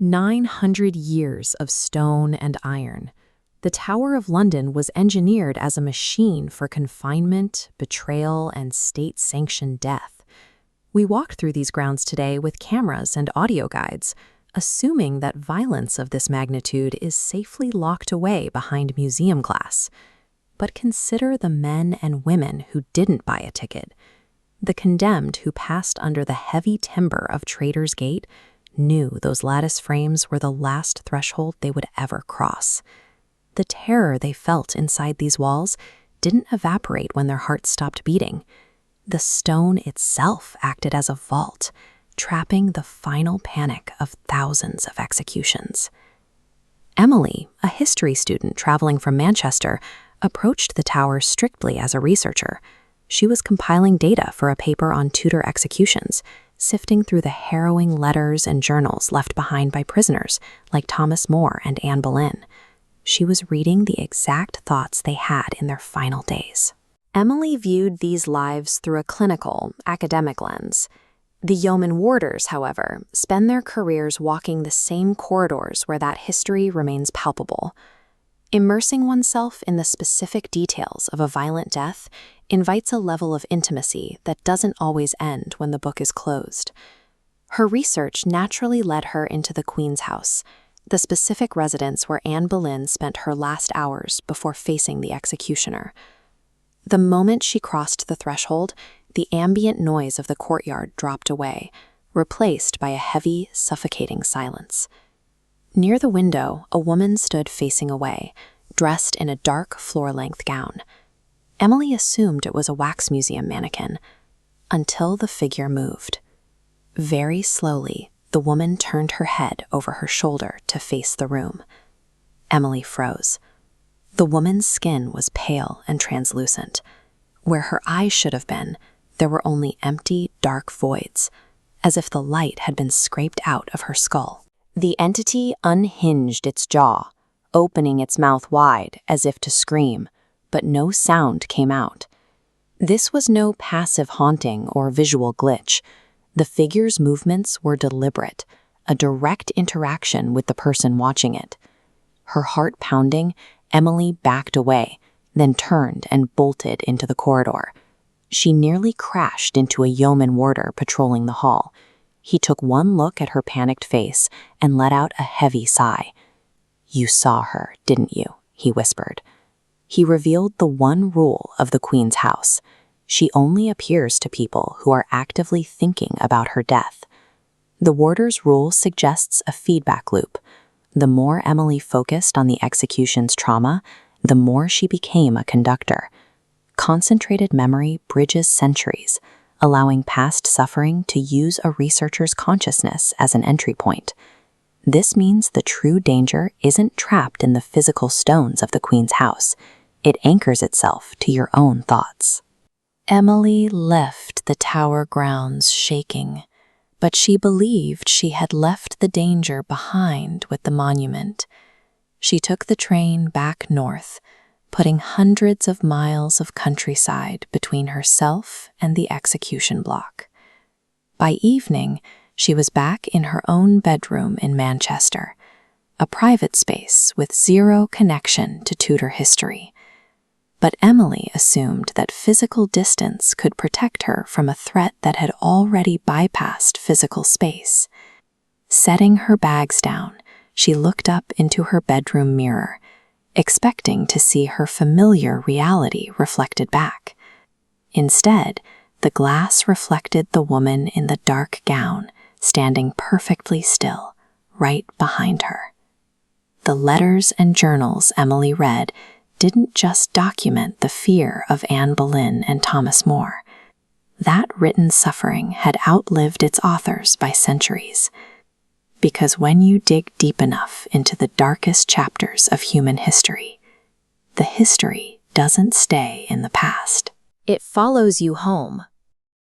900 years of stone and iron. The Tower of London was engineered as a machine for confinement, betrayal, and state-sanctioned death. We walked through these grounds today with cameras and audio guides, assuming that violence of this magnitude is safely locked away behind museum glass. But consider the men and women who didn't buy a ticket. The condemned who passed under the heavy timber of Traitor's Gate knew those lattice frames were the last threshold they would ever cross. The terror they felt inside these walls didn't evaporate when their hearts stopped beating. The stone itself acted as a vault, trapping the final panic of thousands of executions. Emily, a history student traveling from Manchester, approached the tower strictly as a researcher. She was compiling data for a paper on Tudor executions, sifting through the harrowing letters and journals left behind by prisoners like Thomas More and Anne Boleyn. She was reading the exact thoughts they had in their final days. Emily viewed these lives through a clinical, academic lens. The yeoman warders, however, spend their careers walking the same corridors where that history remains palpable. Immersing oneself in the specific details of a violent death invites a level of intimacy that doesn't always end when the book is closed. Her research naturally led her into the Queen's house, the specific residence where Anne Boleyn spent her last hours before facing the executioner. The moment she crossed the threshold, the ambient noise of the courtyard dropped away, replaced by a heavy, suffocating silence. Near the window, a woman stood facing away, dressed in a dark floor-length gown. Emily assumed it was a wax museum mannequin, until the figure moved. Very slowly, the woman turned her head over her shoulder to face the room. Emily froze. The woman's skin was pale and translucent. Where her eyes should have been, there were only empty, dark voids, as if the light had been scraped out of her skull. The entity unhinged its jaw, opening its mouth wide as if to scream, but no sound came out. This was no passive haunting or visual glitch. The figure's movements were deliberate, a direct interaction with the person watching it. Her heart pounding, Emily backed away, then turned and bolted into the corridor. She nearly crashed into a yeoman warder patrolling the hall. He took one look at her panicked face and let out a heavy sigh. "You saw her, didn't you?" he whispered. He revealed the one rule of the Queen's house. She only appears to people who are actively thinking about her death. The warder's rule suggests a feedback loop. The more Emily focused on the execution's trauma, the more she became a conductor. Concentrated memory bridges centuries, allowing past suffering to use a researcher's consciousness as an entry point. This means the true danger isn't trapped in the physical stones of the Queen's house. It anchors itself to your own thoughts. Emily left the tower grounds shaking, but she believed she had left the danger behind with the monument. She took the train back north, putting hundreds of miles of countryside between herself and the execution block. By evening, she was back in her own bedroom in Manchester, a private space with zero connection to Tudor history. But Emily assumed that physical distance could protect her from a threat that had already bypassed physical space. Setting her bags down, she looked up into her bedroom mirror, expecting to see her familiar reality reflected back. Instead, the glass reflected the woman in the dark gown, standing perfectly still, right behind her. The letters and journals Emily read didn't just document the fear of Anne Boleyn and Thomas More. That written suffering had outlived its authors by centuries. Because when you dig deep enough into the darkest chapters of human history, the history doesn't stay in the past. It follows you home,